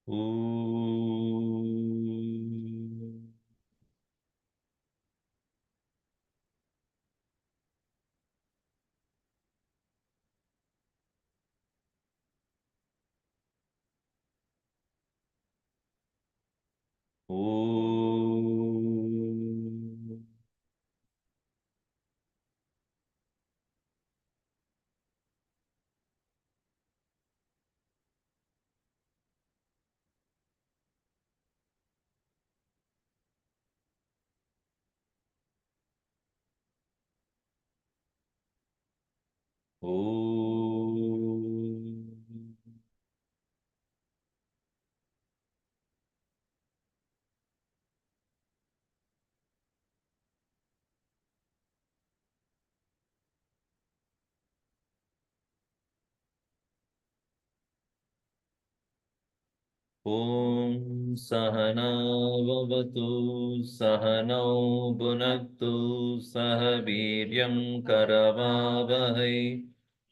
Om. Om. Om. Om Sahana Vavatu Sahano Bhunaktu Sahaviryam Karavavahai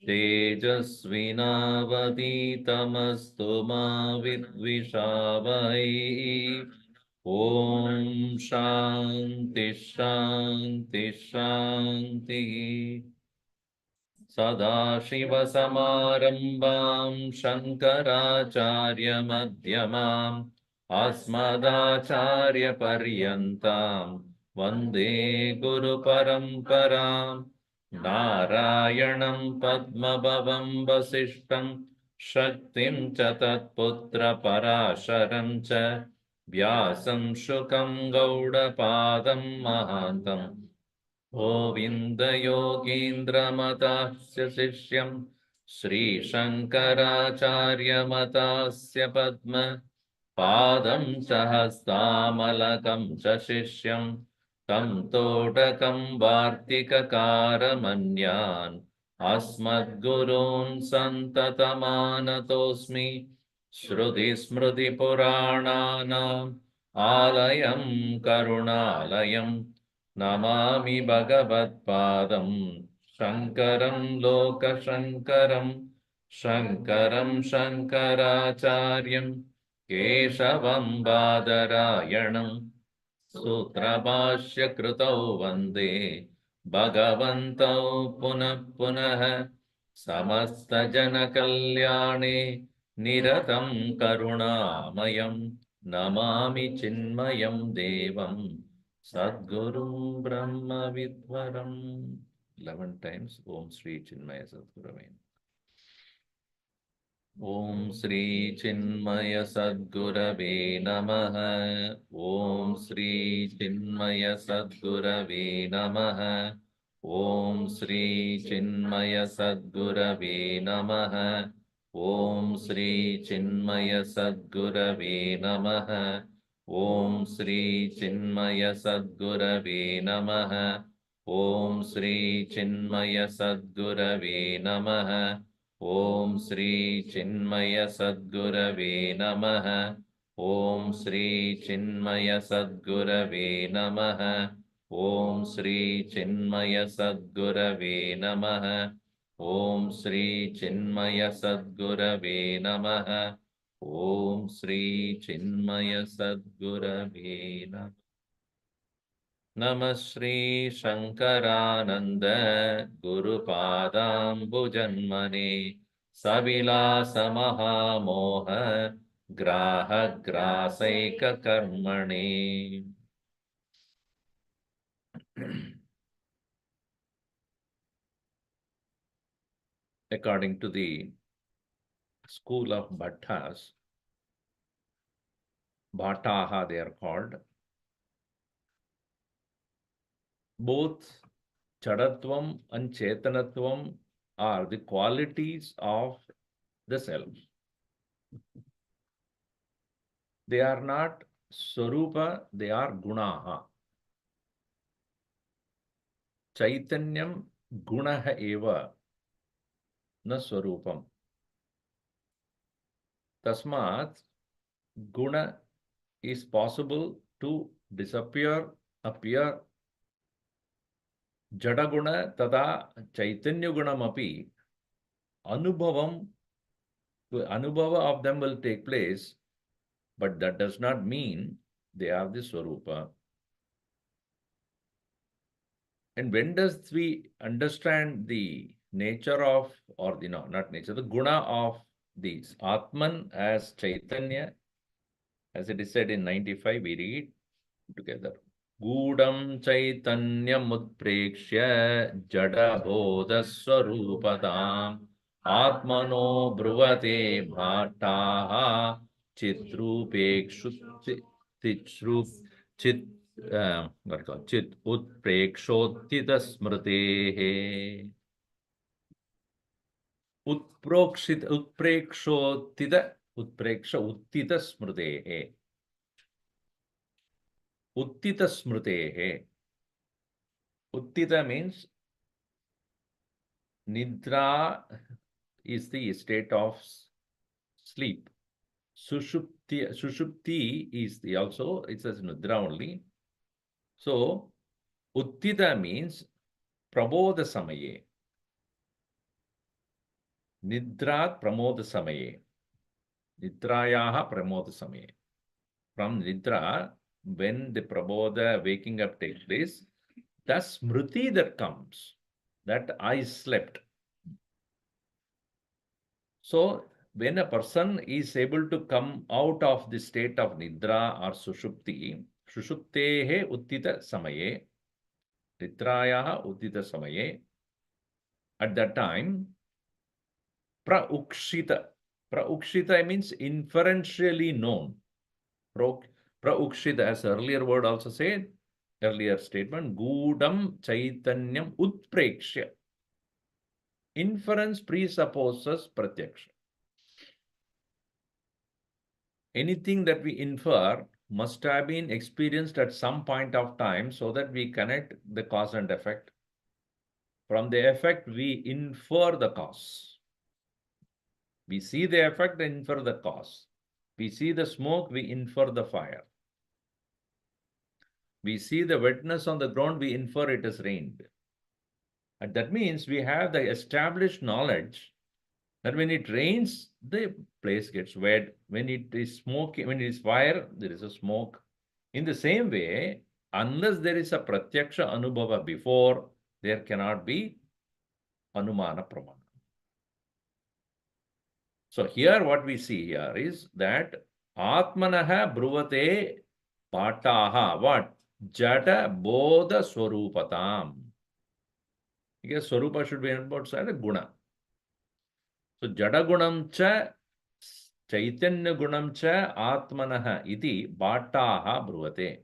Tejasvinavaditamastu ma vidvishavahai. Om Shanti Shanti Shanti. सदाशिवसमारम्भां शङ्कराचार्यमध्यमाम् अस्मदाचार्यपर्यन्तां वन्दे गुरुपरम्पराम् नारायणं पद्मभवं वसिष्ठं शक्तिं च तत्पुत्रपराशरं च व्यासं शुकं गौडपादं महान्तम् गोविन्दयोगीन्द्रमतस्य शिष्यं श्रीशङ्कराचार्यमतस्य पद्म पादं सहस्तामलकं च शिष्यं तं तोटकं वार्तिककारमन्यान् अस्मद्गुरून् सन्ततमानतोऽस्मि श्रुतिस्मृतिपुराणानाम् आलयं करुणालयम् नमामि भगवत्पादं शङ्करं लोकशङ्करं शङ्करं शङ्कराचार्यं केशवं बादरायणं सूत्रभाष्यकृतौ वन्दे भगवन्तौ पुनः पुनः समस्तजनकल्याणे निरतं करुणामयं नमामि चिन्मयं देवं Sadgurum Brahma Vidvaram. 11 times Om Sri Chinmaya Sadgurave. Om Sri Chinmaya Sadgurave Namaha. Om Sri Chinmaya Sadgurave Namaha. Om Sri Chinmaya Sadgurave Namaha. Om Sri Chinmaya Sadgurave Namaha. Om Sri Chinmaya Sadgurave Namaha. Om Sri Chinmaya Sadgurave Namaha. Om Sri Chinmaya Sadgurave Namaha. Om Sri Chinmaya Sadgurave Namaha. Om Sri Chinmaya Sadgurave Namaha. Om Sri Chinmaya Sadgurave Namaha. Om Sri Chinmaya Sadgurave Namaha. Namah Shri Shankarananda Gurupadambujanmane Savilasa Mahamoha Graha Grasaika Karmane. According to the school of Bhattas, Bhattaha they are called, both Chadatvam and Chetanatvam are the qualities of the self. They are not Swarupa, they are Gunaha. Chaitanyam Gunaha eva na Swarupam. Tasmat Guna is possible to disappear, appear. Jadaguna tada Chaitanya Gunamapi Anubhava of them will take place But that does not mean they are the Swarupa. And when does we understand the nature of, or the, no, not nature, the guna of these Atman as Chaitanya, as it is said in 95, we read together. Gudam Chaitanyam Utprekshya Jada Bodha Swarupatam Atmano Bruvate Bhattaha Chitrupekshu Chitrup Chit what is called Chit Utprekshotita Smritehe Utprekshotita Utpreksha Uttita Smritehe Uttita Smritehe. Uttita means Nidra is the state of sleep. Sushupti is the also, it says Nidra only. So, Uttita means Prabodha Samaye. Nidrat Pramoda Samaye. Nidrayaha Pramoda Samaye. From Nidra, when the Prabodha waking up takes place, the Smriti that comes, that I slept. So, when a person is able to come out of the state of Nidra or Sushupti, Sushuptehe Uttita Samaye, Nidrayaha Uttita Samaye, at that time, Praukshita. Praukshita means inferentially known. Praukshita, as earlier word also said, earlier statement, Gudam Chaitanyam Utprekshya. Inference presupposes Pratyaksha. Anything that we infer must have been experienced at some point of time so that we connect the cause and effect. From the effect, we infer the cause. We see the effect, infer the cause. We see the smoke, we infer the fire. We see the wetness on the ground, we infer it has rained. And that means we have the established knowledge that when it rains, the place gets wet. When it is smoky, when it is fire, there is a smoke. In the same way, unless there is a pratyaksha anubhava before, there cannot be anumana pramana. So here what we see here is that atmanaha bruvate pataha, what? Jada bodha swarupatam. Because swarupa should be outside a guna. So jada gunam cha chaitanya gunam cha atmanaha iti bhattaha bruvate.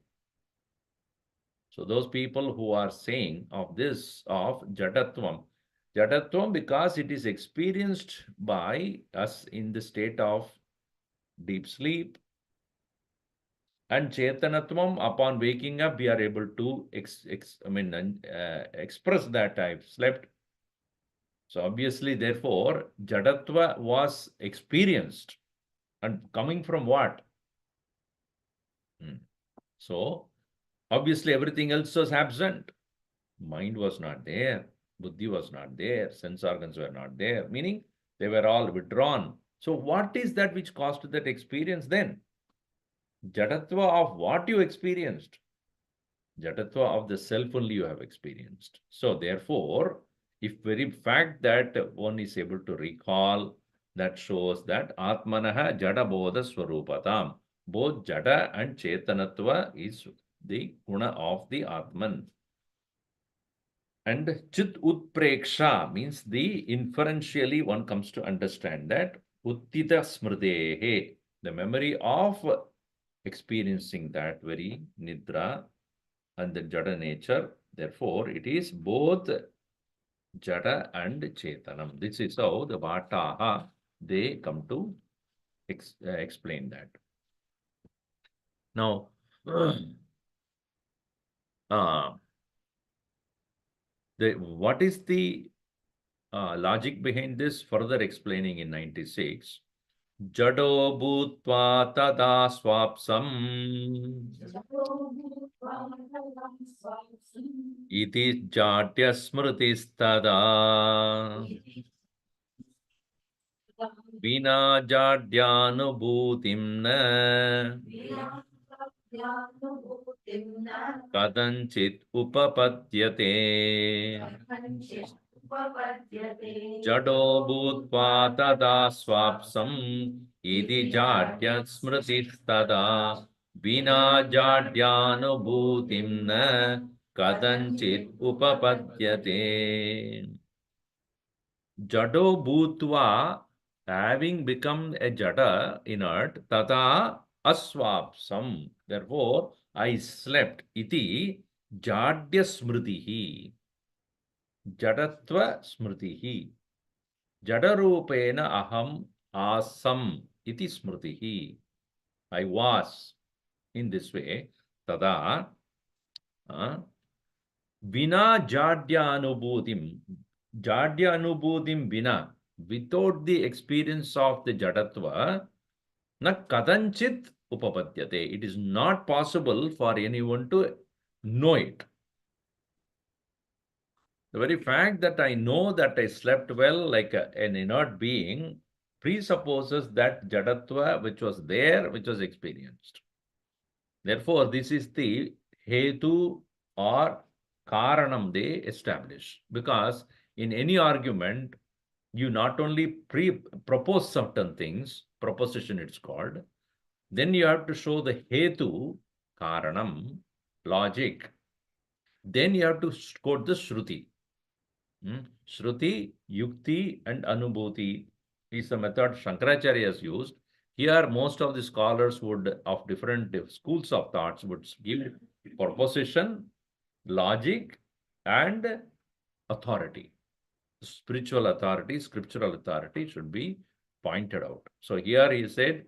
So those people who are saying of this, of jadatvam, jadatvam because it is experienced by us in the state of deep sleep, and chetanatvam, upon waking up, we are able to express that I've slept. So obviously, therefore, jadatva was experienced. And coming from what? So, obviously, everything else was absent. Mind was not there. Buddhi was not there. Sense organs were not there. Meaning, they were all withdrawn. So, what is that which caused that experience then? Jadatva of what you experienced. Jadatva of the self only you have experienced. So, therefore, if very fact that one is able to recall, that shows that Atmanaha Jada Bodha Swarupatam. Both Jada and Chetanatva is the guna of the Atman. And Chit Utpreksha means the inferentially one comes to understand that Uttita Smrdehe, the memory of experiencing that very Nidra and the Jada nature. Therefore, it is both Jada and Chetanam. This is how the Bhattaha, they come to explain that. Now, what is the logic behind this? Further explaining in 96. Jado bhutva tada swapsam iti jatya smritistada विना जाड्यानुभूतिं न कथञ्चित् उपपद्यते जडो भूत्वा तदा स्वाप्सम् इति जाड्यस्मृतिस्तदा विना जाड्यानुभूतिं न कथञ्चित् उपपद्यते jado bhutva, having become a jada inert, tata asvapsam. Therefore, I slept. Iti jadya smritihi. Jadatva smritihi. Jadarupena aham asam. Iti smritihi. I was in this way. Tada. Vina jadya anubhutim. Jadya anubhutim vina. Without the experience of the jadatva, na kadanchit upapadyate. It is not possible for anyone to know it. The very fact that I know that I slept well like an inert being presupposes that jadatva which was there, which was experienced. Therefore, this is the hetu or karanam they establish. Because in any argument, you not only propose certain things, proposition it's called, then you have to show the hetu, karanam, logic. Then you have to quote the shruti. Shruti, yukti, and anubhuti is the method Shankaracharya has used. Here, most of the scholars would, of different schools of thoughts, would give proposition, logic, and authority. Spiritual authority, scriptural authority should be pointed out. So here he said,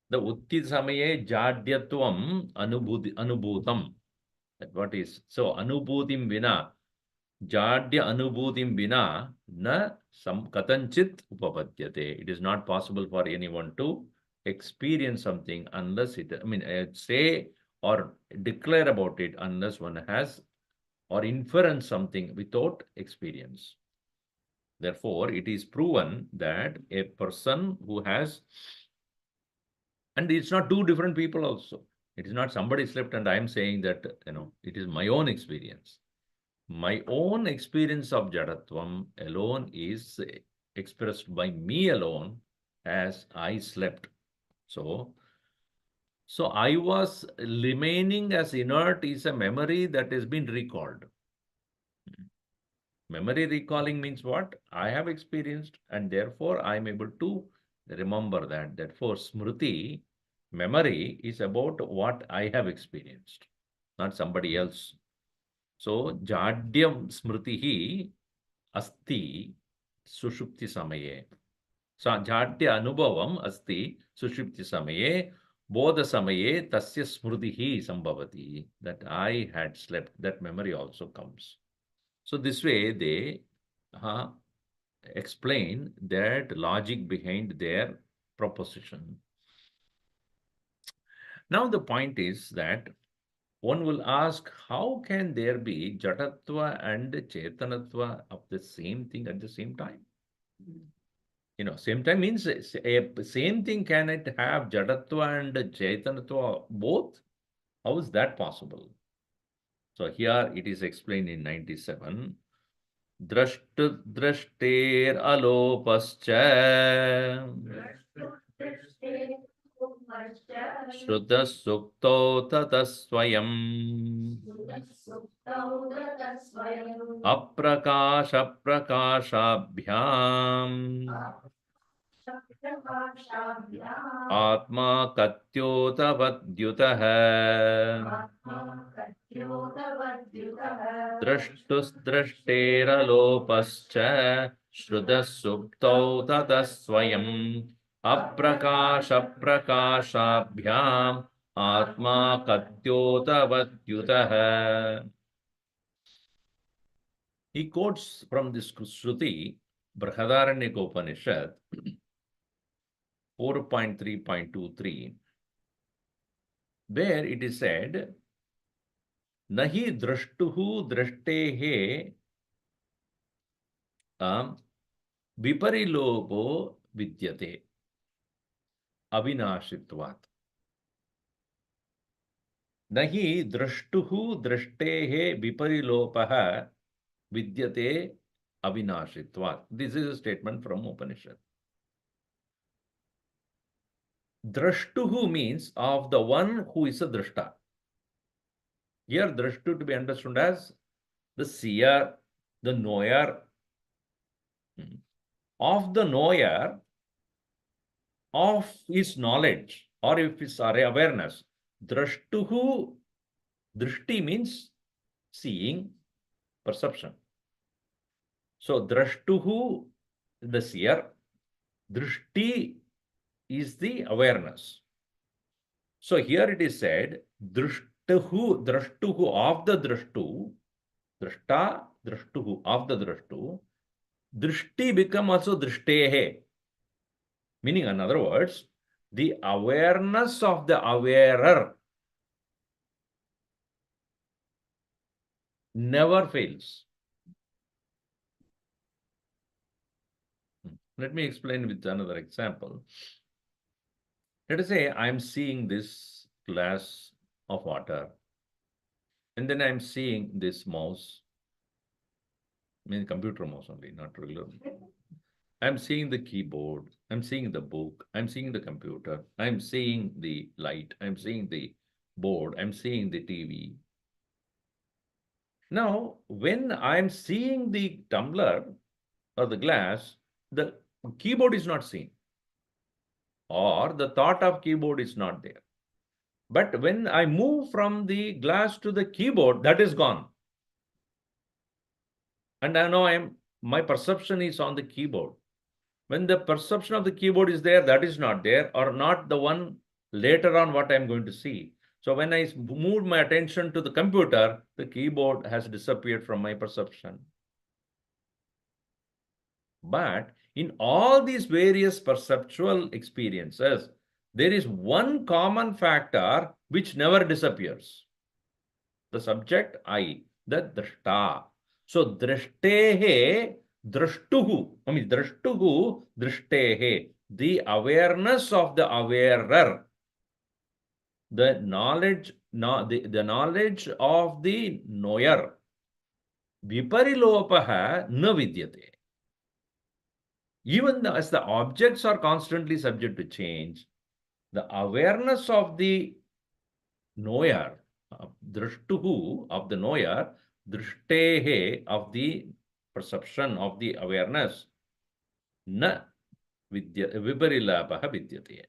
the utti samaye jadyatvam anubhutam. That what is, so anubhutim vina, jadya anubhutim vina, na sam katanchit upapadyate. It is not possible for anyone to experience something unless it, say or declare about it unless one has or inference something without experience. Therefore, it is proven that a person who has, and it's not two different people also. It is not somebody slept and I am saying that, it is my own experience. My own experience of Jadatvam alone is expressed by me alone as I slept. So I was remaining as inert is a memory that has been recalled. Memory recalling means what? I have experienced and therefore I am able to remember that. Therefore, smriti, memory, is about what I have experienced, not somebody else. So, jadyam smritihi asti sushupti samaye. So, jadya anubhavam asti sushupti samaye. Bodha samaye tasya smritihi sambhavati. That I had slept, that memory also comes. So this way they explain that logic behind their proposition. Now the point is that one will ask, how can there be jatatva and chetanatva of the same thing at the same time? Same time means a same thing, can it have jadatva and chetanatva both? How is that possible? So here it is explained in 97. दृष्टेरलोपश्च श्रुतः सुक्तौ ततः स्वयम् अप्रकाशप्रकाशाभ्याम् आत्मा कत्योतवद्युतः दृष्टुस्दृष्टेरलोपश्च श्रुतः सुप्तौ ततः स्वयम् अप्रकाशप्रकाशाभ्याम् आत्मा कत्योतवद्युतः. He quotes from this Shruti, Brihadaranyaka Upanishad 4.3.23, where it is said, Nahi drashtuhu drashtehe viparilopo vidyate. Avinashitvat. Nahi drashtuhu drashtehe viparilopaha vidyate avinashitvat. This is a statement from Upanishad. Drashtuhu means of the one who is a drashta. Here, drashtu to be understood as the seer, the knower. Of the knower, of his knowledge, or if it's awareness. Drashtuhu, drishti means seeing, perception. So, drashtuhu, the seer, drishti is the awareness. So, here it is said, drashtuhu of the drashtu, drashta, drashtuhu of the drashtu, drishti become also drishtehe. Meaning, in other words, the awareness of the awarer never fails. Let me explain with another example. Let us say I'm seeing this glass of water, and then I'm seeing this mouse, I mean computer mouse only, not regular. I'm seeing the keyboard, I'm seeing the book, I'm seeing the computer, I'm seeing the light, I'm seeing the board, I'm seeing the TV. Now, when I'm seeing the tumbler or the glass, the keyboard is not seen, or the thought of keyboard is not there. But when I move from the glass to the keyboard, that is gone. And I know my perception is on the keyboard. When the perception of the keyboard is there, that is not there, or not the one later on what I'm going to see. So when I moved my attention to the computer, the keyboard has disappeared from my perception. But in all these various perceptual experiences, there is one common factor which never disappears. The subject, I, the drashta. So drashtehe, drashtuhu, drashtehe, the awareness of the awarer, the knowledge, the knowledge of the knower, viparilopaha na vidyate. Even as the objects are constantly subject to change, the awareness of the knower, drashtuhu, of the knower, drishtahe, of the perception, of the awareness, na viparilopaha vidyate.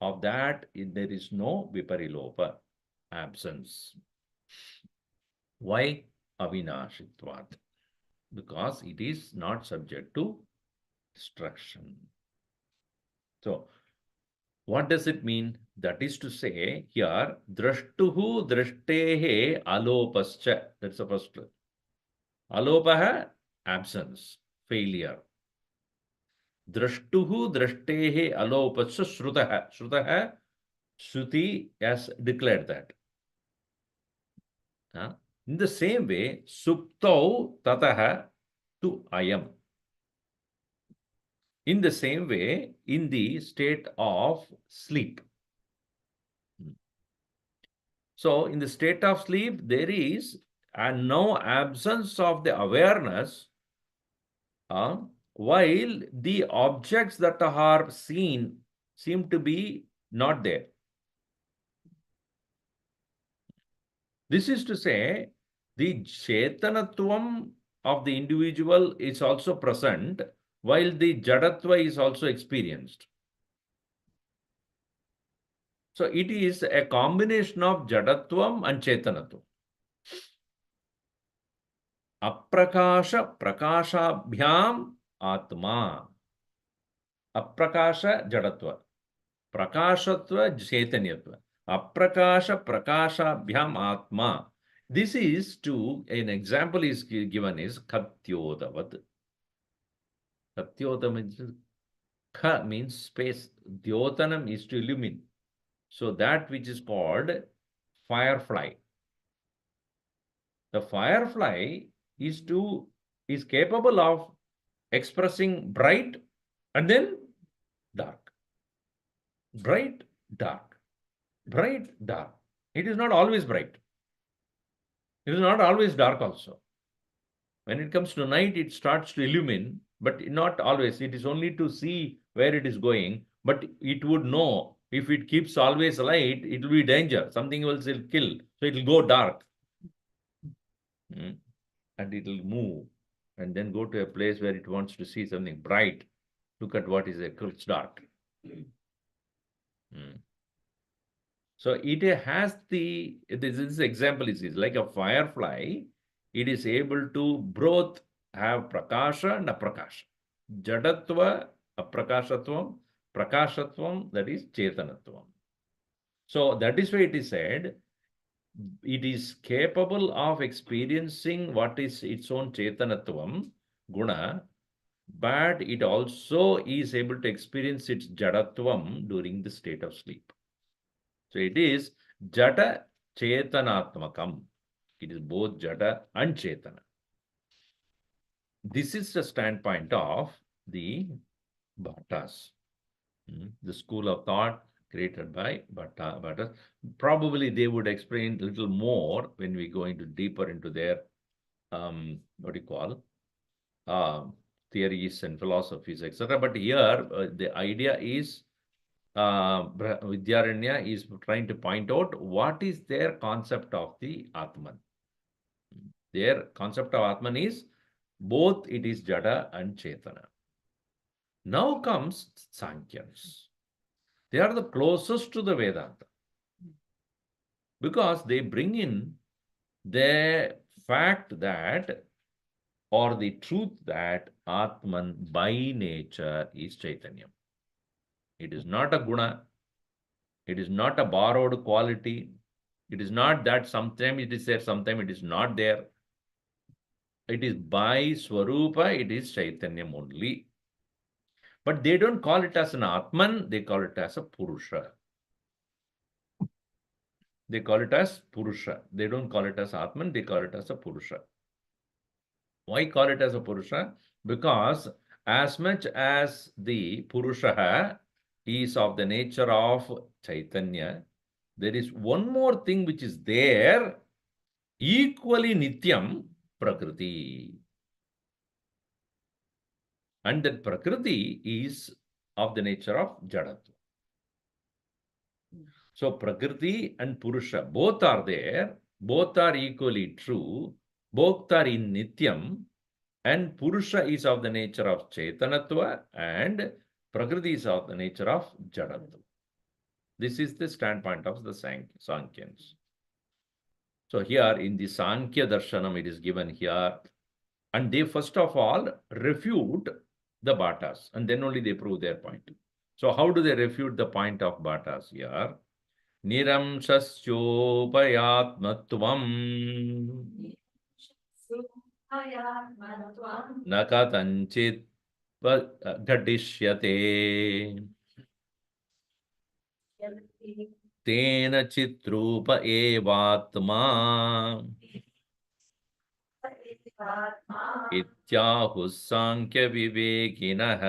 Of that, there is no viparilopa, absence. Why? Avinashitvat. Because it is not subject to destruction. So, what does it mean? That is to say, here, drashtuhu drashtehe alopascha. That's the first. Alopaha, absence, failure. Drashtuhu drashtehe alopascha shrutaha. Shrutaha, Shruti has declared that. In the same way, suptau tataha to ayam. In the same way, in the state of sleep. So, in the state of sleep, there is no absence of the awareness, while the objects that are seen seem to be not there. This is to say, the Chetanatvam of the individual is also present, while the Jadatva is also experienced. So it is a combination of Jadatvam and Chetanatvam. Aprakasha prakashabhyam atma. Aprakasha Jadatva. Prakashatva Chaitanyatva. Aprakasha prakashabhyam atma. This is an example is given is Katyodavat. Katyodam means Ka means space. Dyotanam is to illumine. So that which is called firefly. The firefly is capable of expressing bright and then dark. Bright, dark. Bright, dark. It is not always bright. It is not always dark also. When it comes to night, it starts to illumine, but not always. It is only to see where it is going, but it would know if it keeps always light, it will be danger. Something else will kill. So it will go dark. And it will move and then go to a place where it wants to see something bright. Look at what is it's dark. So it has this example is like a firefly. It is able to both have prakasha and aprakasha. Jadatva, aprakashatvam, prakashatvam, that is chetanatvam. So that is why it is said, it is capable of experiencing what is its own chetanatvam, guna, but it also is able to experience its jadatvam during the state of sleep. So it is jada chetanatmakam. It is both jada and chetana. This is the standpoint of the Bhattas, the school of thought created by Bhattas. Probably they would explain a little more when we go into deeper into their, what do you call, theories and philosophies, etc. But here, the idea is, Vidyaranya is trying to point out what is their concept of the Atman. Their concept of Atman is both it is Jada and Chetana. Now comes Sankhyans. They are the closest to the Vedanta because they bring in the fact that, or the truth that Atman by nature is Chaitanya. It is not a guna. It is not a borrowed quality. It is not that sometimes it is there, sometimes it is not there. It is by Swarupa, it is Chaitanyam only. But they don't call it as an Atman, they call it as a Purusha. They call it as Purusha. They don't call it as Atman, they call it as a Purusha. Why call it as a Purusha? Because as much as the Purusha is of the nature of Chaitanya, there is one more thing which is there, equally Nityam, Prakriti. And that Prakriti is of the nature of Jadatva. So Prakriti and Purusha, both are there, both are equally true, both are in Nityam, and Purusha is of the nature of Chetanatva, and Prakriti is of the nature of Jadatva. This is the standpoint of the Sankhyans. So here in the Sankhya Darshanam, it is given here, and they first of all refute the Bhattas, and then only they prove their point. So how do they refute the point of Bhattas here? Niramshasyopayatmatvam nakatanchit ghatishyate tena chitrupa evatma ityahu sankhya vivekinah.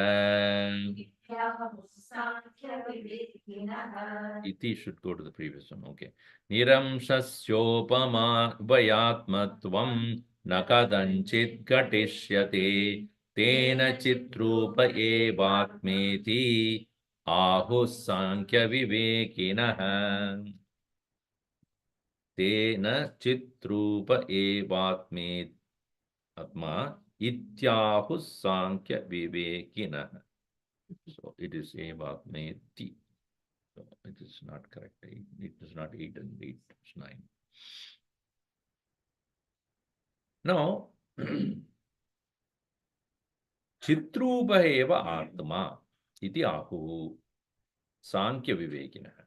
Iti should go to the previous one. Okay. Niramshasyopama vayatmatvam nakadanchit ghatishyate tena chitrupa evatmeti ahu sankhya vivekinah. Tena chitrupa evatmet atma ityahu sankhya vivekinah. So it is evatmeti. So it is not correct. It is not 8 and 8, it's 9. Now, Chitrupa eva atma iti ahu Sankhya Vivekinah.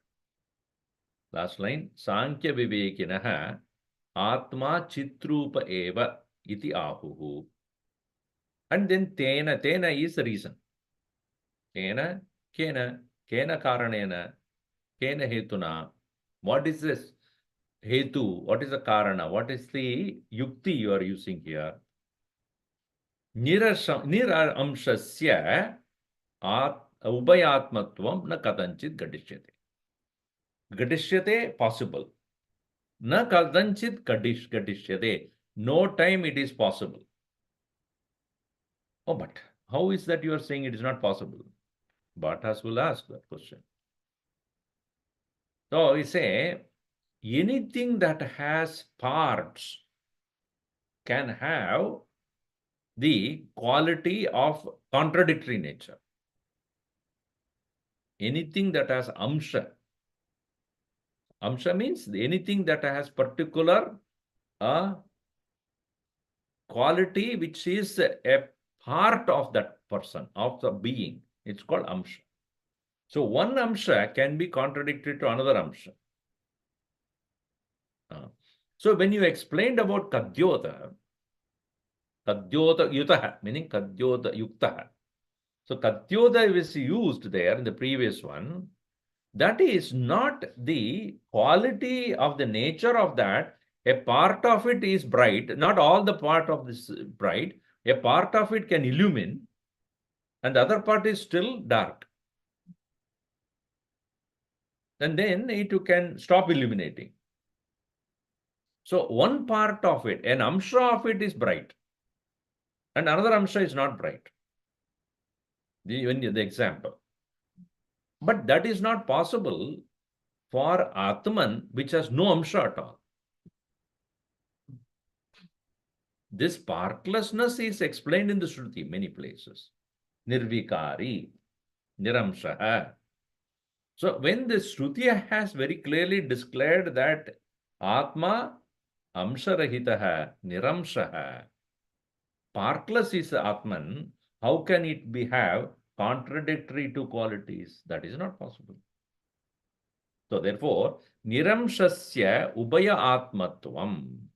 Last line, Sankhya Vivekinah atma Chitrupa eva iti ahu. And then tena is the reason. Kena karanena, kena hetuna. What is this hetu? What is the karana? What is the yukti you are using here? Niramshasya Ubayatmatvam na kadanchit gatishyate. Gatishyate, possible. Na kadanchit gatishyate. No time it is possible. Oh, but how is that you are saying it is not possible? Bhattas will ask that question. So we say anything that has parts can have the quality of contradictory nature. Anything that has amsha. Amsha means anything that has particular quality which is a part of that person, of the being. It's called amsha. So one amsha can be contradictory to another amsha. So when you explained about kadyota yutaha, meaning kadyota yuktaha. So kadyota is used there in the previous one. That is not the quality of the nature of that. A part of it is bright, not all the part of this bright. A part of it can illumine, and the other part is still dark. And then it can stop illuminating. So one part of it, an amsha of it is bright, and another amsha is not bright. The example. But that is not possible for Atman, which has no amsha at all. This sparklessness is explained in the Shruti many places. Nirvikari, Niramshaha. So when the Shruti has very clearly declared that Atma Amsharahitaha, Niramshaha, sparkless is Atman, how can it have contradictory two qualities? That is not possible. So therefore, Niramshasya Ubaya Atmatvam,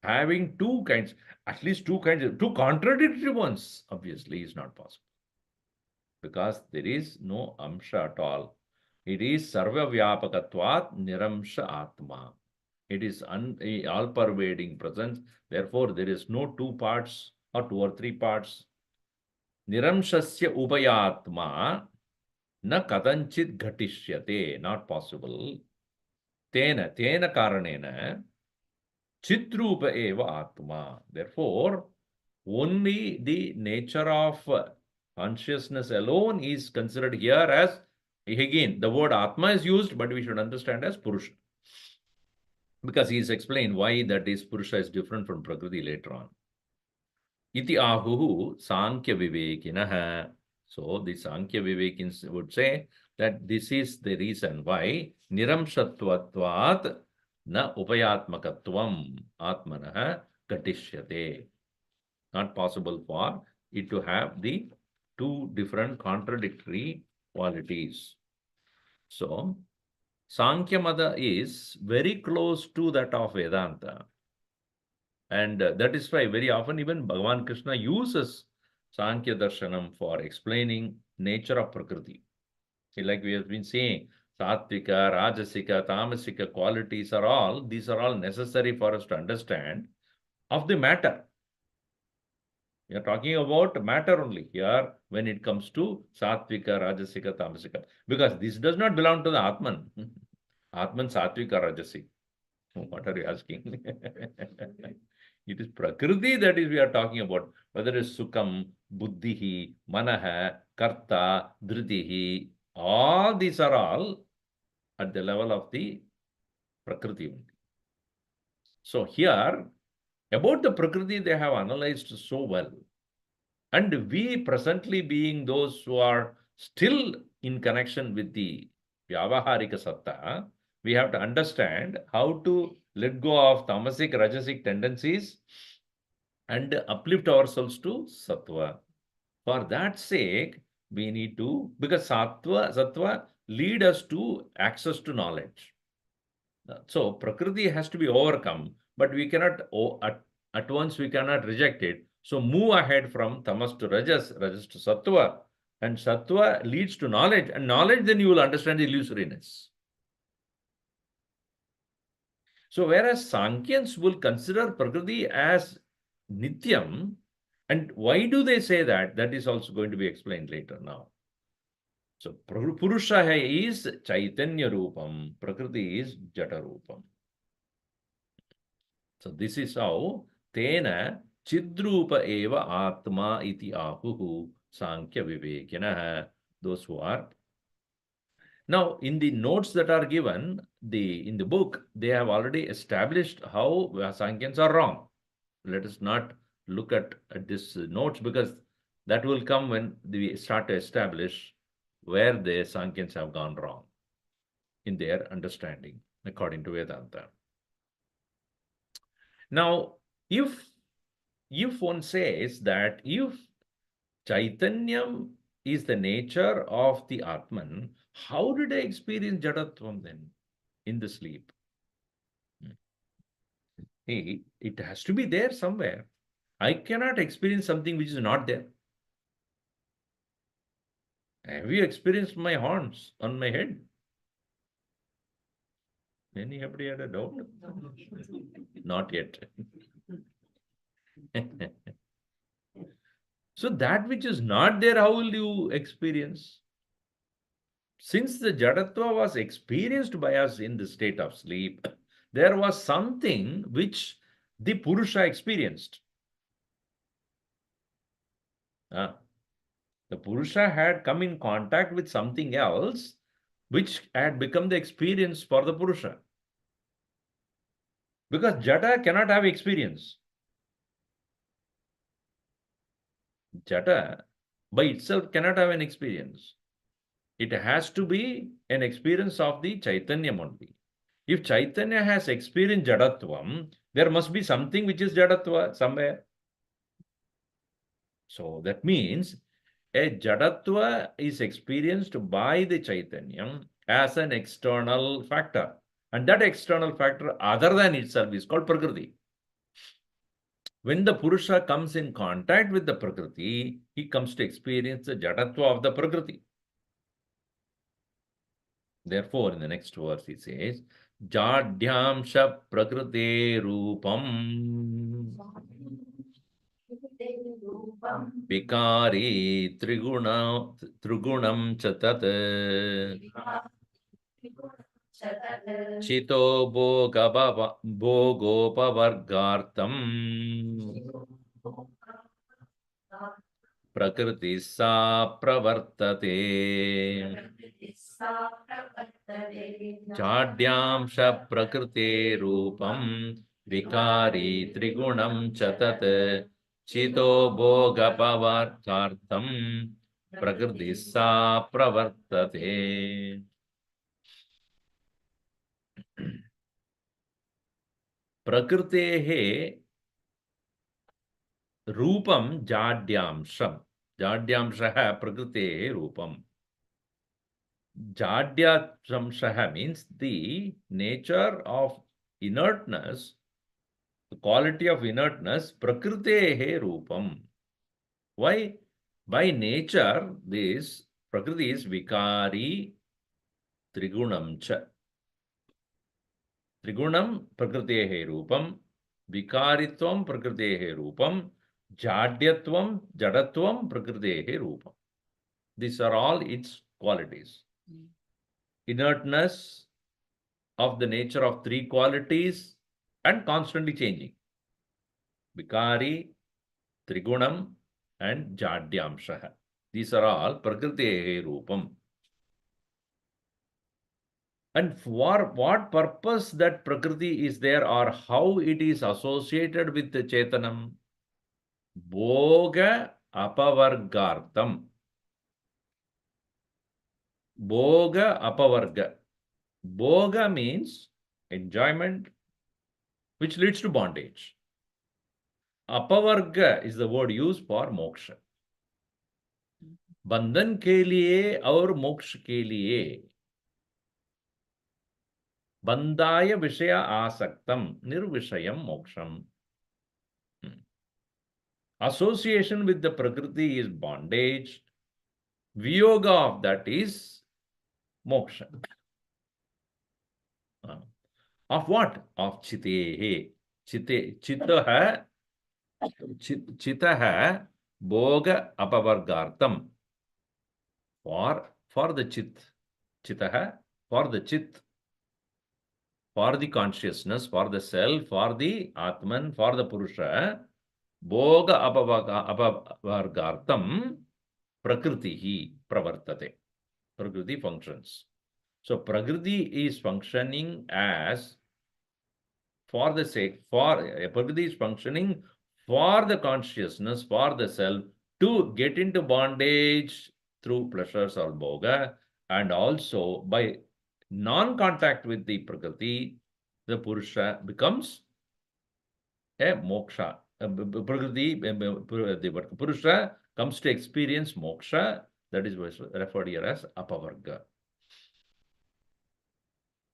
having two kinds, at least two kinds, two contradictory ones, obviously is not possible. Because there is no amsha at all. It is sarva vyapakatvat niramsha atma. It is all-pervading presence. Therefore, there is no two parts or two or three parts. Niramshasya ubayatma na kadanchit ghatishyate. Not possible. Tena karanena chitrupa eva atma. Therefore, only the nature of consciousness alone is considered here as, again, the word Atma is used, but we should understand as Purusha. Because he is explained why that is Purusha is different from Prakriti later on. Iti ahuhu Sankhya Vivekinaha. So the Sankhya Vivekins would say that this is the reason why Niramshatvatvat na upayatmakatvam atmanaha katishyate. Not possible for it to have the two different contradictory qualities. So, Sankhya Mata is very close to that of Vedanta. And that is why very often even Bhagavan Krishna uses Sankhya Darshanam for explaining nature of Prakriti. Like we have been saying, Sattvika, Rajasika, Tamasika qualities these are all necessary for us to understand of the matter. We are talking about matter only here when it comes to Sattvika, Rajasika, Tamasika. Because this does not belong to the Atman. Atman, Sattvika, Rajasik. What are you asking? It is Prakriti that is we are talking about. Whether it's Sukham, Buddhihi, Manaha, Karta, Dhritihi. All these are all at the level of the Prakriti only. So here, about the Prakriti, they have analyzed so well. And we presently being those who are still in connection with the Vyavaharika Satta, we have to understand how to let go of tamasic, rajasic tendencies and uplift ourselves to Sattva. For that sake, we need to, because Sattva lead us to access to knowledge. So Prakriti has to be overcome, but we cannot, at once we cannot reject it. So move ahead from tamas to rajas, rajas to sattva, and sattva leads to knowledge, and knowledge then you will understand the illusoriness. So whereas Sankyans will consider Prakriti as Nityam, and why do they say that? That is also going to be explained later now. So Purusha is Chaitanya Rupam, Prakriti is Jata Rupam. So this is how Tena Chidrupa Eva Atma iti Ahuhu Sankhya Vivekina. Those who are. Now, in the notes that are given, in the book, they have already established how Sankhya's are wrong. Let us not look at this notes, because that will come when we start to establish where the Sankhya's have gone wrong in their understanding according to Vedanta. Now, if one says that if Chaitanyam is the nature of the Atman, how did I experience Jadatvam then in the sleep? Hey, it has to be there somewhere. I cannot experience something which is not there. Have you experienced my horns on my head? Anybody had a doubt? Not yet. So that which is not there, how will you experience? Since the Jadatva was experienced by us in the state of sleep, there was something which the Purusha experienced. The Purusha had come in contact with something else which had become the experience for the Purusha. Because Jata cannot have experience. Jata by itself cannot have an experience. It has to be an experience of the Chaitanya only. If Chaitanya has experienced Jadatvam, there must be something which is Jadatva somewhere. So that means a Jadatva is experienced by the Chaitanya as an external factor. And that external factor other than itself is called Prakriti. When the Purusha comes in contact with the Prakriti, he comes to experience the Jadatva of the Prakriti. Therefore, in the next verse, he says, Jadhyamsha Prakrite Rupam Vikari Trigunam Chatat Chito Bhogopavargartam Prakriti sa pravartate Chadyamsha Prakrite Rupam Vikari Trigunam Chatat Chito Bhogapavargartam Prakriti sa pravartate. Prakritehe Rupam Jadyamsham. Jadyamshaha Prakritehe Rupam. Jadyamshaha means the nature of inertness, the quality of inertness, Prakritehe Rupam. Why? By nature, this Prakriti is Vikari Trigunam cha. Trigunam Prakritehe Rupam. Vikaritvam Prakritehe Rupam. Jadyatvam Jadatvam Prakritehe Rupam. These are all its qualities. Inertness of the nature of three qualities and constantly changing. Vikari, Trigunam, and Jadyamshaha. These are all Prakritehe Rupam. And for what purpose that Prakriti is there or how it is associated with the Chetanam? Bhoga Apavargartam. Bhoga Apavarga. Bhoga means enjoyment, which leads to bondage. Apavarga is the word used for moksha. बंधन के लिए और मोक्ष के लिए बंधाय विषय आसक्तम निर्विषयम मोक्षम. Association with the Prakriti is bondage. Viyoga of that is moksha. Of what? Of chitehe. Chitaha bhoga apavargartam. For for the chit. Chitaha, for the chit, for the consciousness, for the self, for the Atman, for the Purusha, Bhoga apavargartam prakritihi pravartate. Prakriti functions. So Prakriti is functioning as for the sake, for Prakriti is functioning for the consciousness, for the self, to get into bondage through pleasures or bhoga, and also by non-contact with the Prakriti, the Purusha becomes a moksha. Prakriti, the Purusha comes to experience moksha, that is referred here as apavarga.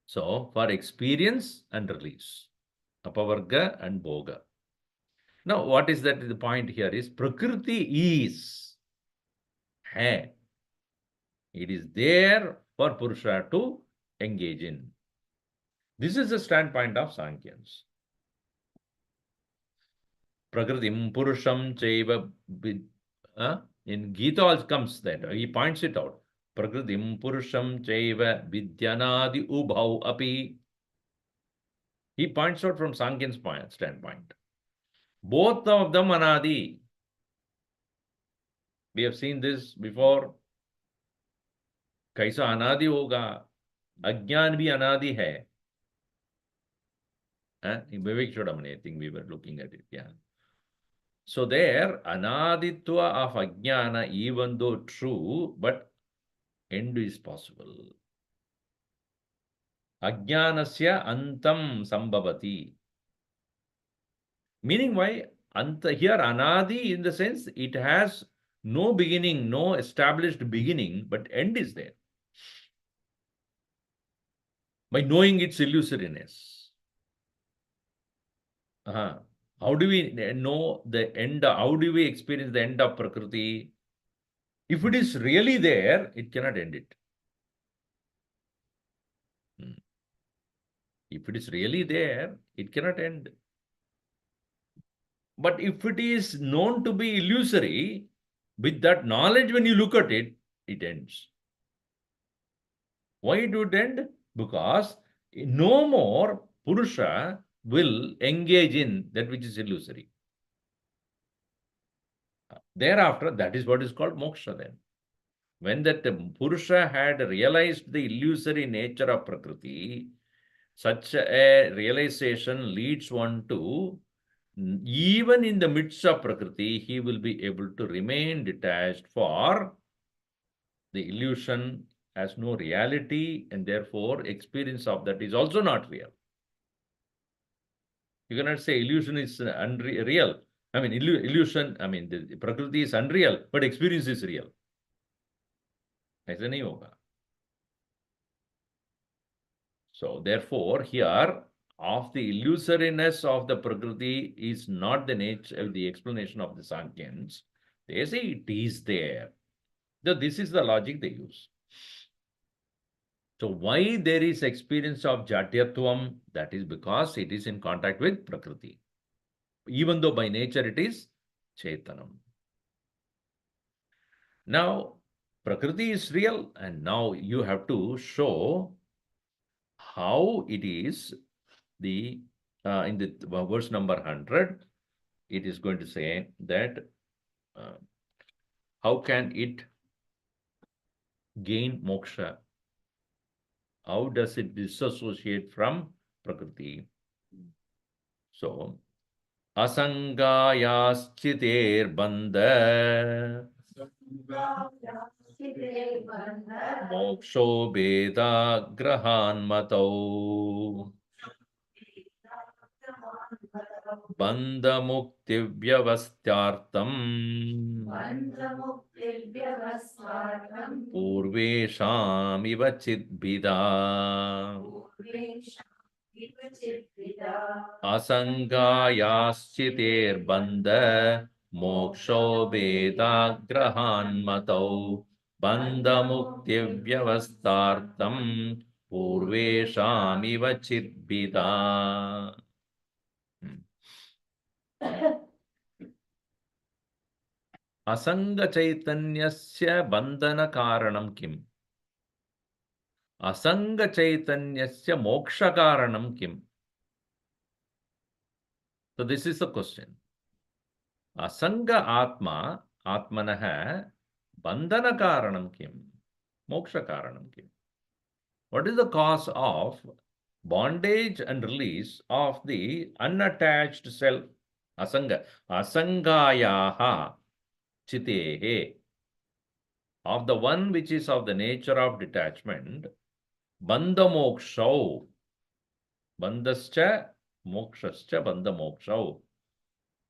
So, for experience and release, apavarga and bhoga. Now, what is that? The point here is Prakriti is hai. It is there for Purusha to engage in. This is the standpoint of Sankyans. Prakritim Purusham Chaiva. In Gita also comes that. He points it out. Prakritim Purusham Chaiva Vidyanadi Ubhau Api. He points out from Sankyan's standpoint. Both of them anadi. We have seen this before. कैसा अनादि होगा? अज्ञान भी अनादि है. In Vivek Chodamani, I think we were looking at it. Yeah. So there, anaditva of ajnana, even though true, but end is possible. Ajnanasya antam sambhavati. Meaning why? Anta here anadi in the sense it has no beginning, no established beginning, but end is there. By knowing its illusoriness. How do we know the end? How do we experience the end of Prakriti? If it is really there, it cannot end it. If it is really there, it cannot end. But if it is known to be illusory, with that knowledge, when you look at it, it ends. Why it would end? Because no more Purusha will engage in that which is illusory. Thereafter, that is what is called moksha then. When that Purusha had realized the illusory nature of Prakriti, such a realization leads one to, even in the midst of Prakriti, he will be able to remain detached, for the illusion has no reality, and therefore experience of that is also not real. You cannot say illusion is unreal. I mean, illusion, I mean, the Prakriti is unreal, but experience is real. ऐसा नहीं होगा. So therefore, here, of the illusoriness of the Prakriti is not the nature, the explanation of the Sankyans. They say it is there. So this is the logic they use. So why there is experience of Jatyatvam? That is because it is in contact with Prakriti. Even though by nature it is Chetanam. Now, Prakriti is real, and now you have to show how it is the in the verse number 100, it is going to say that how can it gain moksha? How does it disassociate from Prakriti? So, asangayaschitir bandha moksho beda grahan matau बन्धमुक्तिव्यवस्थार्थम् पूर्वेषामिव चिद्भिदा असङ्गायाश्चितेर्बन्ध मोक्षो वेदाग्रहान्मतौ बन्धमुक्तिव्यवस्थार्थम् पूर्वेषामिव चिद्भिदा. असंग चैतन्यस्य बंधन कारणम किम? Asanga chaitanyasya moksha karanam kim? So this is the question. Asanga atma, atmanaha, bandhana karanam kim? Moksha karanam kim? What is the cause of bondage and release of the unattached self? Asanga. Asangayaha chitehe. Of the one which is of the nature of detachment, bandhamokshau. Bandhascha mokshascha bandhamokshau.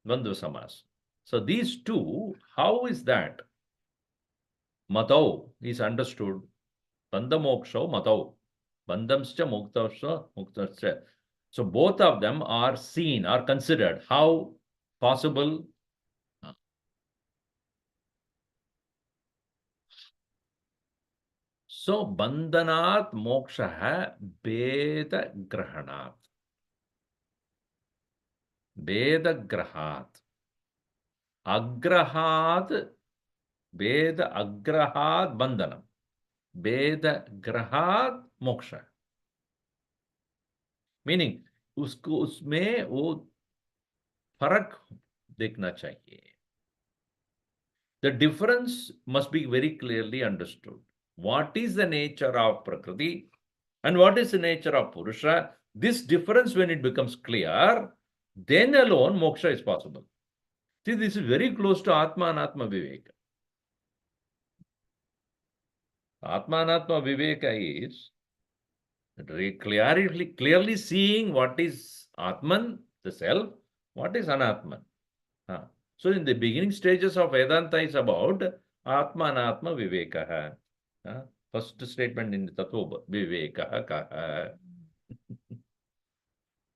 Bandhu samas. So these two, how is that? Matau is understood. Bandhamokshau matau. Bandhamscha muktascha. So both of them are seen, are considered. How possible? So bandhanat moksha veda grahanat. Veda grahat. Agrahat, Veda agrahat bandhanam. Veda grahat moksha. Meaning उसको उसमें वो फर्क देखना चाहिए. The difference must be very clearly understood. What is the nature of Prakriti and what is the nature of Purusha? This difference, when it becomes clear, then alone moksha is possible. See, this is very close to Atma Anatma Viveka. Atma Anatma Viveka is clearly seeing what is Atman, the self, what is Anatman. So in the beginning stages of Vedanta is about Atma Anatma Viveka. First statement in the Tattva, Viveka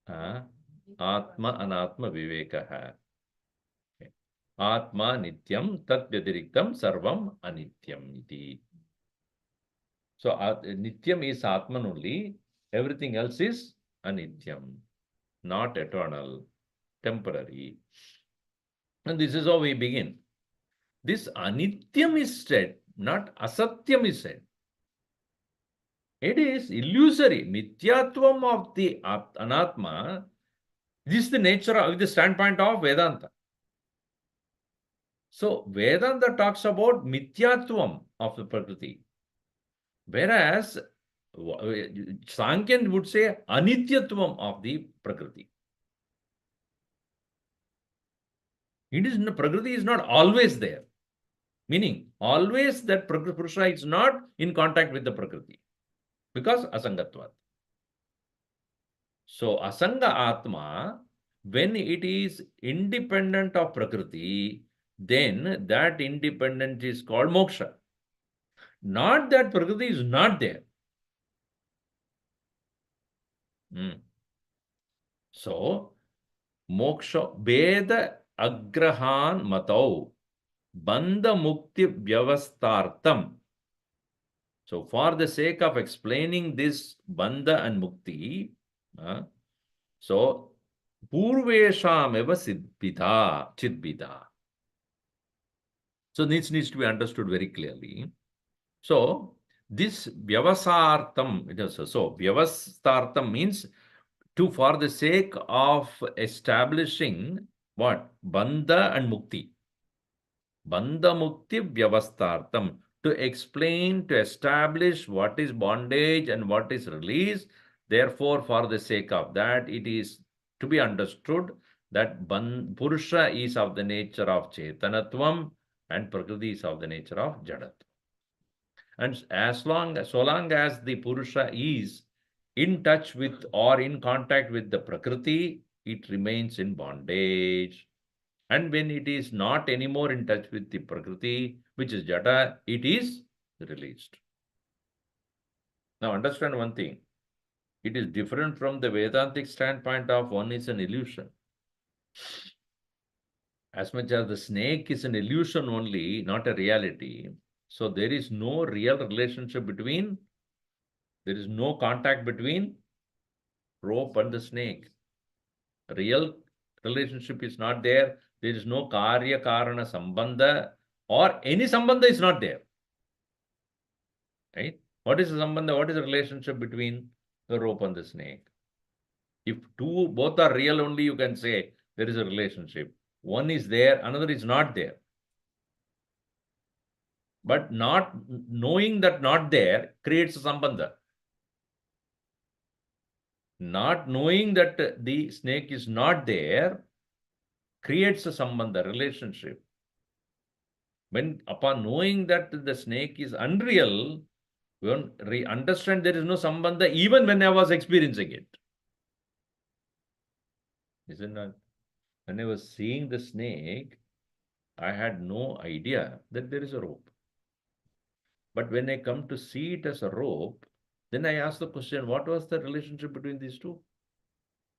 kaha. Atma Anatma Viveka. Atma Nityam Tat Vyadiriktam Sarvam Anityam iti. So Nityam is Atman only, everything else is Anityam, not eternal, temporary. And this is how we begin. This Anityam is said, not Asatyam is said. It is illusory. Mithyatvam of the Anatma. This is the nature of the standpoint of Vedanta. So Vedanta talks about Mithyatvam of the Prakriti. Whereas Sankhyan would say Anityatvam of the Prakriti. Prakriti is not always there. Meaning, always that Purusha is not in contact with the Prakriti. Because Asangatvat. So, Asanga Atma, when it is independent of Prakriti, then that independence is called moksha. Not that Prakriti is not there. So, moksha, Veda agrahan matau, bandha mukti vyavastartam. So, for the sake of explaining this bandha and mukti, so purvesham eva siddhita, chidbita. So, this needs to be understood very clearly. So, this vyavasartam, so vyavastartam means for the sake of establishing what? Bandha and mukti. Bandha mukti vyavastartam. To explain, to establish what is bondage and what is release. Therefore, for the sake of that, it is to be understood that Purusha is of the nature of Chetanatvam and Prakriti is of the nature of Jadatvam. And so long as the Purusha is in touch with or in contact with the Prakriti, it remains in bondage. And when it is not anymore in touch with the Prakriti, which is Jata, it is released. Now understand one thing. It is different from the Vedantic standpoint of one is an illusion. As much as the snake is an illusion only, not a reality. So there is no real relationship between, there is no contact between rope and the snake. Real relationship is not there. There is no karya karana sambandha or any sambandha is not there. Right? What is the sambandha? What is the relationship between the rope and the snake? If both are real only, you can say there is a relationship. One is there, another is not there. But not knowing that not there creates a sambandha. Not knowing that the snake is not there creates a sambandha, relationship. When upon knowing that the snake is unreal, we understand there is no sambandha even when I was experiencing it. Isn't it? When I was seeing the snake, I had no idea that there is a rope. But when I come to see it as a rope, then I ask the question, what was the relationship between these two?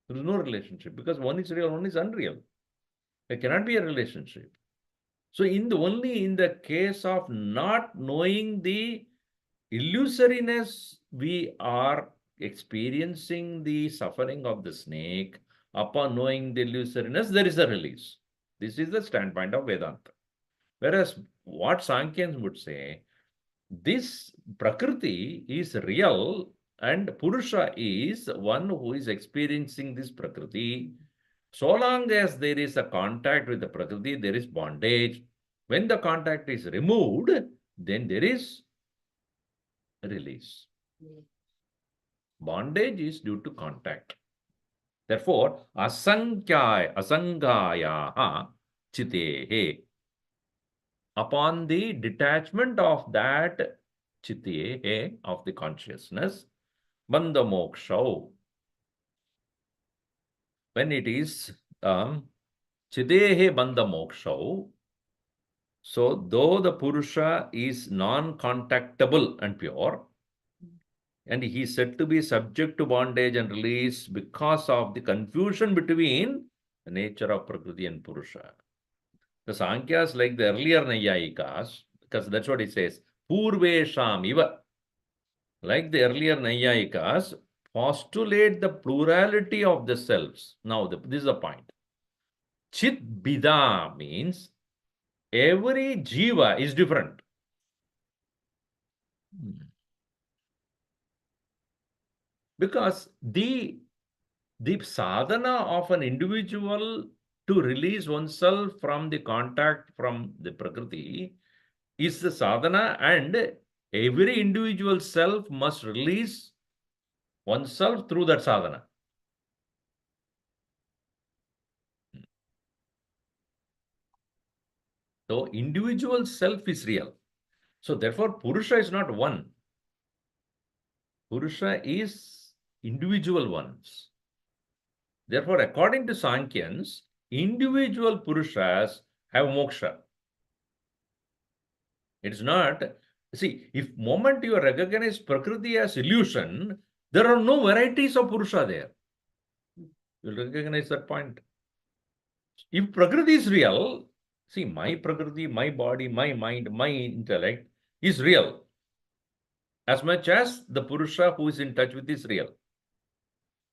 There is no relationship because one is real, one is unreal. There cannot be a relationship. So only in the case of not knowing the illusoriness, we are experiencing the suffering of the snake. Upon knowing the illusoriness, there is a release. This is the standpoint of Vedanta. Whereas what Sankhya's would say, this Prakriti is real and Purusha is one who is experiencing this Prakriti. So long as there is a contact with the Prakriti, there is bondage. When the contact is removed, then there is release. Bondage is due to contact. Therefore, asanghayaha chitehe. Upon the detachment of that chitehe, of the consciousness, bandha moksha. When it is chidehe bandha moksha, so though the Purusha is non-contactable and pure, and he is said to be subject to bondage and release because of the confusion between the nature of Prakriti and Purusha. The Sankhya's, like the earlier Nayayikas, because that's what it says, Purvesham iva. Like the earlier Nayayikas, postulate the plurality of the selves. Now, this is the point. Chit Bida means every jiva is different. Because the sadhana of an individual to release oneself from the contact from the Prakriti is the sadhana, and every individual self must release oneself through that sadhana. So individual self is real. So therefore Purusha is not one. Purusha is individual ones. Therefore, according to Sankyans, individual Purushas have moksha. It's not, see, if moment you recognize Prakriti as illusion, there are no varieties of Purusha there. You'll recognize that point. If Prakriti is real, see, my Prakriti, my body, my mind, my intellect is real. As much as the Purusha who is in touch with is real.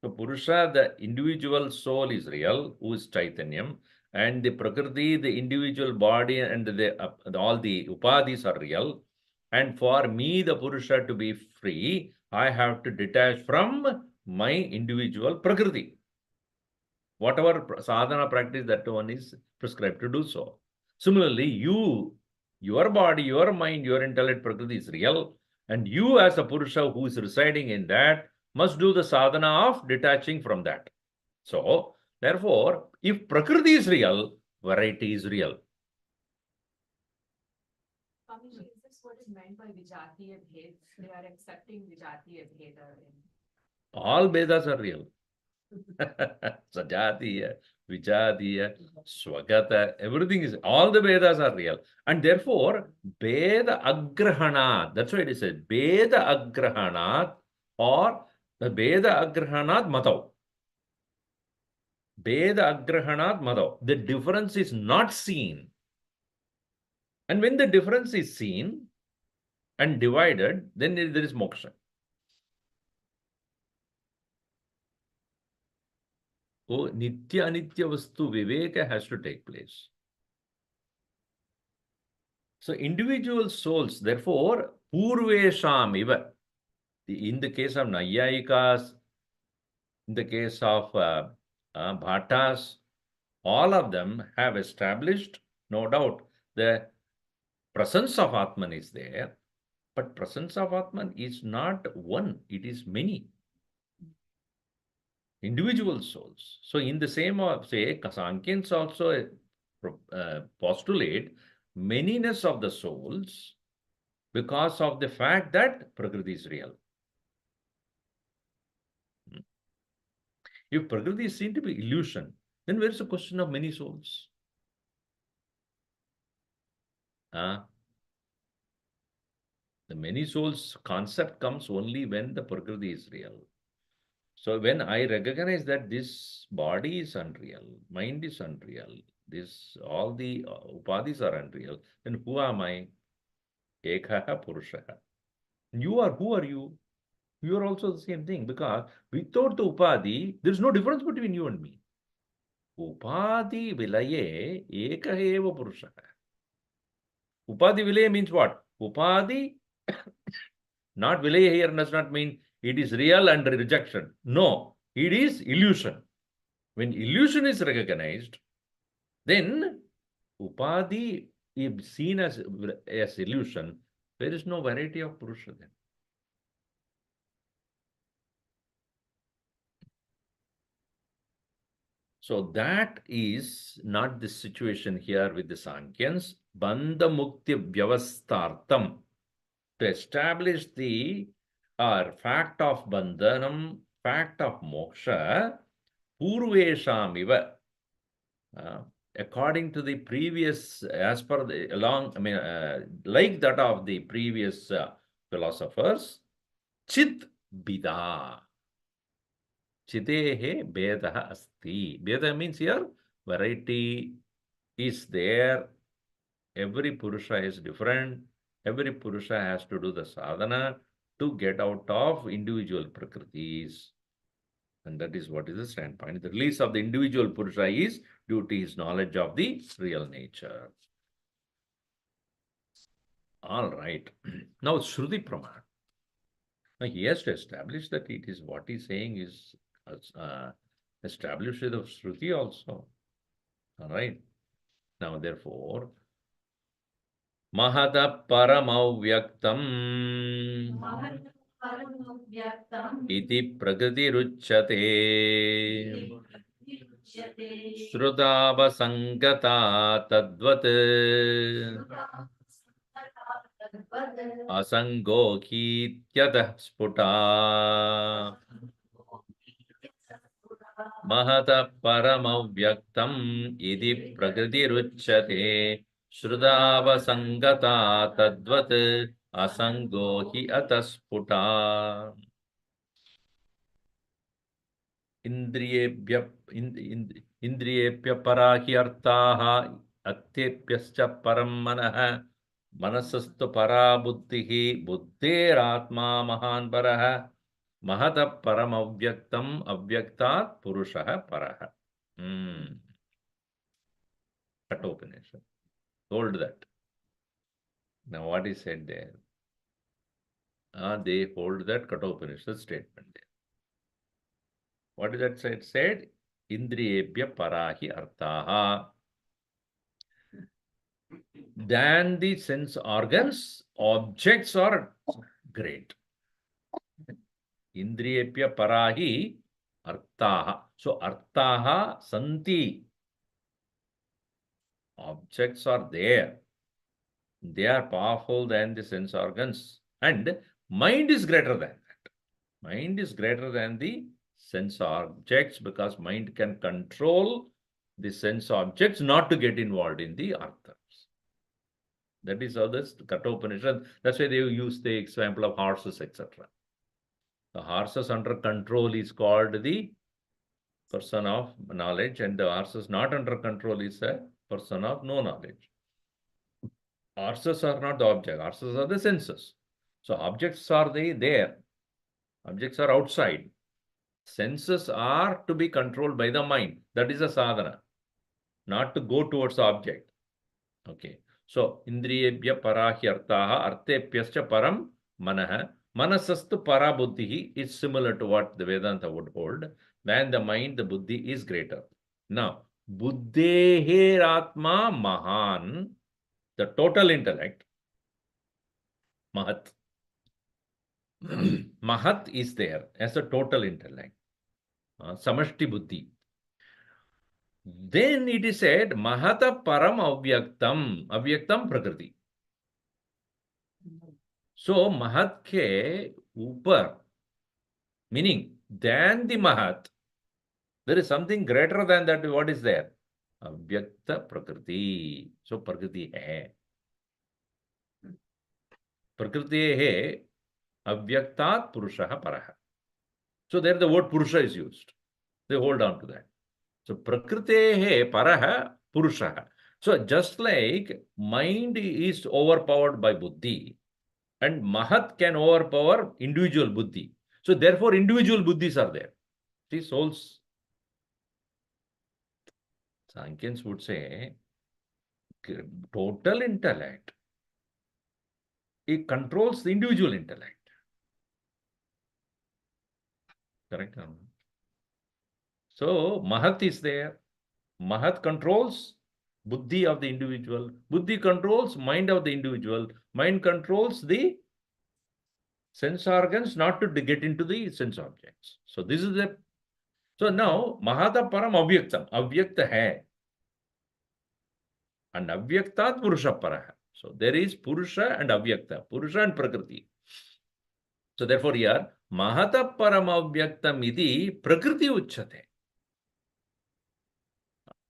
So Purusha, the individual soul is real, who is Chaitanyam, and the Prakriti, the individual body and all the upadhis are real. And for me, the Purusha to be free, I have to detach from my individual Prakriti. Whatever sadhana practice that one is prescribed to do so. Similarly, your body, your mind, your intellect, Prakriti is real, and you as a Purusha who is residing in that must do the sadhana of detaching from that. So, therefore, if Prakriti is real, variety is real. Swamiji, is this what is meant by Vijatiya Bhed? They are accepting Vijatiya Bheda. All Vedas are real. Sajatiya, Vijatiya, Swagata, everything is, all the Vedas are real. And therefore, Veda Agrahanat, that's why it says, Veda Agrahanat or the Veda Agrahanat Matav. Veda Agrahanat Matav. The difference is not seen. And when the difference is seen and divided, then there is moksha. So, Nitya Anitya Vastu Viveka has to take place. So, individual souls, therefore, Purvesham iva. In the case of Nayayikas, in the case of Bhattas, all of them have established, no doubt, the presence of Atman is there, but presence of Atman is not one, it is many individual souls. So in the same, say, Sankhyains also postulate manyness of the souls because of the fact that Prakriti is real. If Prakriti is seen to be illusion, then where is the question of many souls? The many souls concept comes only when the Prakriti is real. So when I recognize that this body is unreal, mind is unreal, this all the upadhis are unreal, then who am I? Ekaha Purushaha. Who are you? You are also the same thing because without the upadhi, there is no difference between you and me. Upadhi vilaye ekaha eva Purushaha. Upadhi vilaya means what? Upadhi, not vilaya here does not mean it is real and rejection. No, it is illusion. When illusion is recognized, then upadhi is seen as illusion. There is no variety of Purusha then. So that is not the situation here with the Sankhyans. Bandha Mukti Vyavasthartam, to establish the fact of bandhanam, fact of moksha, purveshamiva, according to the previous, as per the like that of the previous philosophers, chit bida. Chitehe bedaha asti. Beda means here variety is there. Every Purusha is different. Every Purusha has to do the sadhana to get out of individual prakritis. And that is what is the standpoint. The release of the individual Purusha is due to his knowledge of the real nature. All right. Now, Shruti Praman. Now, he has to establish that it is what he's saying is established with the Shruti also. All right. Now, therefore, Mahata Paramavyaktam iti Prakritiruchyate Shrudavasangata Tadvat Asangokyatah Sputa Mahata Paramavyaktam iti Prakritiruchyate Shrudavasangata Tadvat Asangohi Atasputa. Indriyebhya parahi artaha attepyascha param manah manasastu para buddhihi buddheratma mahan paraha mahata param avyaktat purushaha paraha. Kathopanishad told that. Now what is said there? They hold that Kathopanishad statement there. What is that said? Indriyebhya parahi artaha. Than the sense organs, objects are great. Indriyebhya parahi artaha. So artaha santi. Objects are there. They are powerful than the sense organs. And mind is greater than that. Mind is greater than the sense objects because mind can control the sense objects not to get involved in the arthas. That is how this Kathopanishad, that's why they use the example of horses, etc. The horses under control is called the person of knowledge, and the horses not under control is a person of no knowledge. Horses are not the object, horses are the senses. So objects are there. Objects are outside. Senses are to be controlled by the mind. That is a sadhana. Not to go towards the object. Okay. So, indriyebhya parahi artaha artepyascha param manah Manasastu parabuddhi is similar to what the Vedanta would hold. Than the mind, the buddhi is greater. Now, buddheher atma mahan, the total intellect, mahat. Mahat is there as a total intellect. Samashti buddhi. Then it is said, Mahata param avyaktam, avyaktam prakriti. So, Mahat ke upar, meaning than the Mahat, there is something greater than that. What is there? Avyakta prakriti. So, prakriti hai. Prakriti hai avyaktat purushaha paraha. So, there the word purusha is used. They hold on to that. So, prakritehe paraha purushaha. So, just like mind is overpowered by buddhi, and mahat can overpower individual buddhi. So, therefore, individual buddhis are there. See, souls. Sankhyains would say, total intellect, it controls the individual intellect. Correct? So, mahat is there. Mahat controls buddhi of the individual. Buddhi controls mind of the individual. Mind controls the sense organs not to get into the sense objects. So this is the, so now Mahata Param Avyaktam. Avyakta hai. And Avyaktat Purusha Paraha. So there is Purusha and Avyakta. Purusha and Prakriti. So therefore here, Mahata Param Avyaktam iti Prakriti uchate.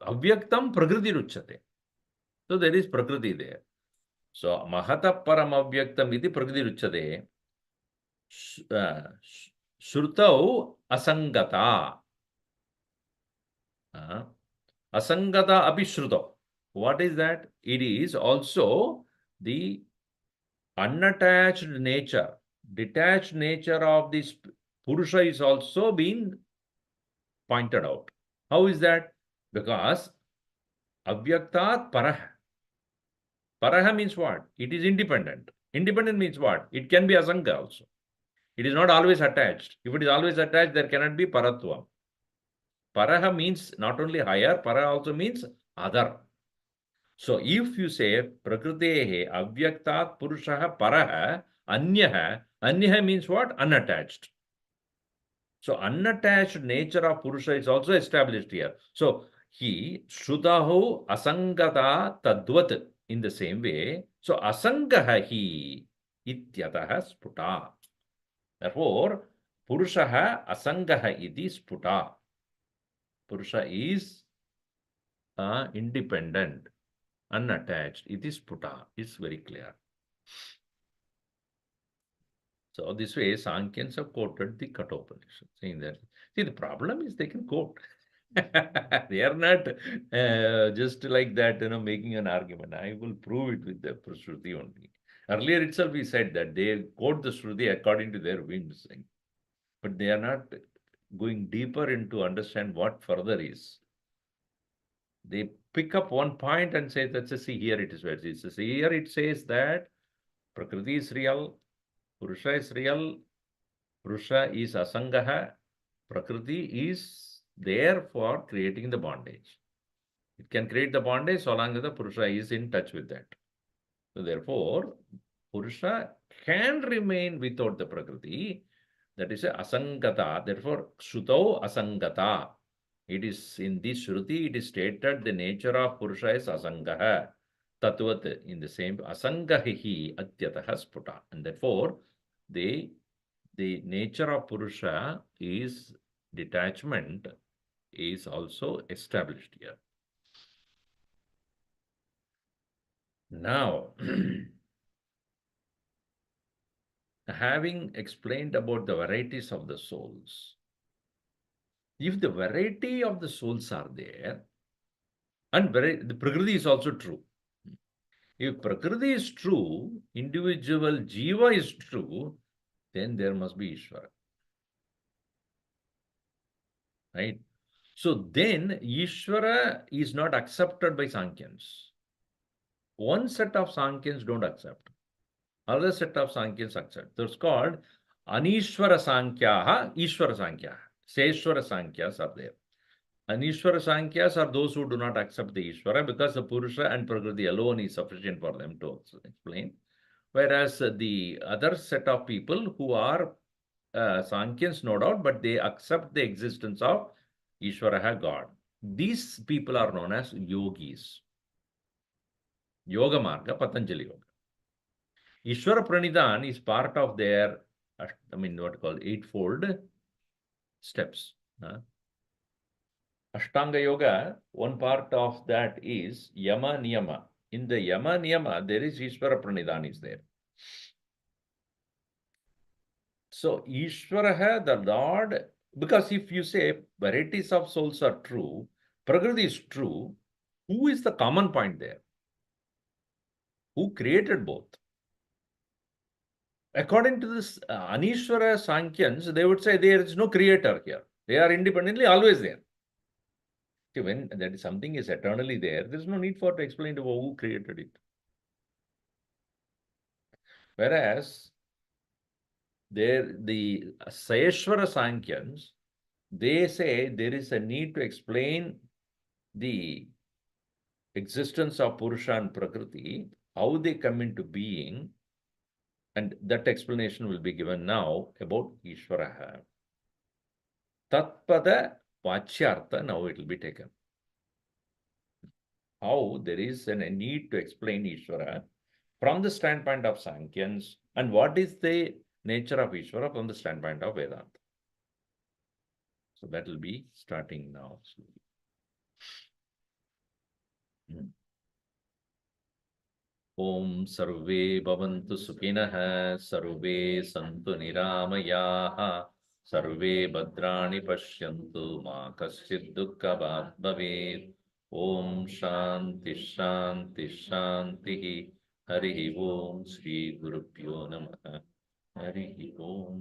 Avyaktam Prakriti uchate. So there is Prakriti there. So Mahata Param Avyaktam iti Prakriti uchate. Shrutau Asangata. Asangata abhishruta. What is that? It is also the unattached nature, detached nature of this Purusha is also being pointed out. How is that? Because avyaktat paraha. Paraha means what? It is independent. Independent means what? It can be asanga also. It is not always attached. If it is always attached, there cannot be paratva. Paraha means not only higher, para also means other. So if you say prakritehe avyaktat purushaha paraha anyaha, anyaha means what? Unattached. So unattached nature of purusha is also established here. So he shrutaho asangata tadvat in the same way. So asangaha he ityataha sputa. Therefore, purushaha asangaha iti sputa. Purusha is independent, unattached. It is sputa. It's very clear. So this way, Sankhyains have quoted the Kathopanishad, saying that, see, the problem is they can quote. They are not just like that, making an argument. I will prove it with the Shruti only. Earlier itself, we said that they quote the Shruti according to their whims, but they are not going deeper into understand what further is. They pick up one point and say, let's see, here it is where it says. Here it says that Prakriti is real, Purusha is real, Purusha is asangaha, Prakriti is there for creating the bondage. It can create the bondage so long as the Purusha is in touch with that. So therefore, Purusha can remain without the Prakriti. That is a asangata. Therefore, Shrutau asangata. It is in this Shruti, it is stated the nature of Purusha is asangaha. Tatvat, in the same, asangahi atyataha sputa. And therefore, the nature of Purusha is detachment is also established here. Now, having explained about the varieties of the souls, if the variety of the souls are there, and the Prakriti is also true. If Prakriti is true, individual Jiva is true, then there must be Ishvara. Right? So then Ishvara is not accepted by Sankhyains. One set of Sankhyains don't accept. Other set of Sankhya's accept. That's called Anishwara Sankhyaha, Ishwara Sankhyaha. Seshwara Sankhya's are there. Anishwara Sankhya's are those who do not accept the Ishvara because the Purusha and Prakriti alone is sufficient for them to explain. Whereas the other set of people who are Sankhyans, no doubt, but they accept the existence of Ishvara, God. These people are known as yogis. Yoga Marga, Patanjali Yoga. Ishvara Pranidhan is part of their, what called eightfold steps. Ashtanga Yoga, one part of that is Yama Niyama. In the Yama Niyama, there is Ishvara Pranidhan is there. So Ishvara, the Lord, because if you say varieties of souls are true, Prakriti is true, who is the common point there? Who created both? According to this Anishvara Sankhyans, they would say there is no creator here. They are independently always there. See, when that something is eternally there, there is no need for to explain to who created it. Whereas the Sayeshwara Sankyans, they say there is a need to explain the existence of Purusha and Prakriti, how they come into being, and that explanation will be given now about Ishvara. Tatpada Vachyartha, now it will be taken. How there is a need to explain Ishvara from the standpoint of Sankyans, and what is the nature of Ishvara from the standpoint of Vedanta. So that will be starting now. Om Sarve Bhavantu Sukhinah, Sarve Santu Niramayaha, Sarve Bhadrani Pashyantu, Ma Kaschid Dukkha Bhat Bhavet. Om Shanti Shanti Shanti. Harihi Om Shri Gurubhyo Namaha. Harihi Om.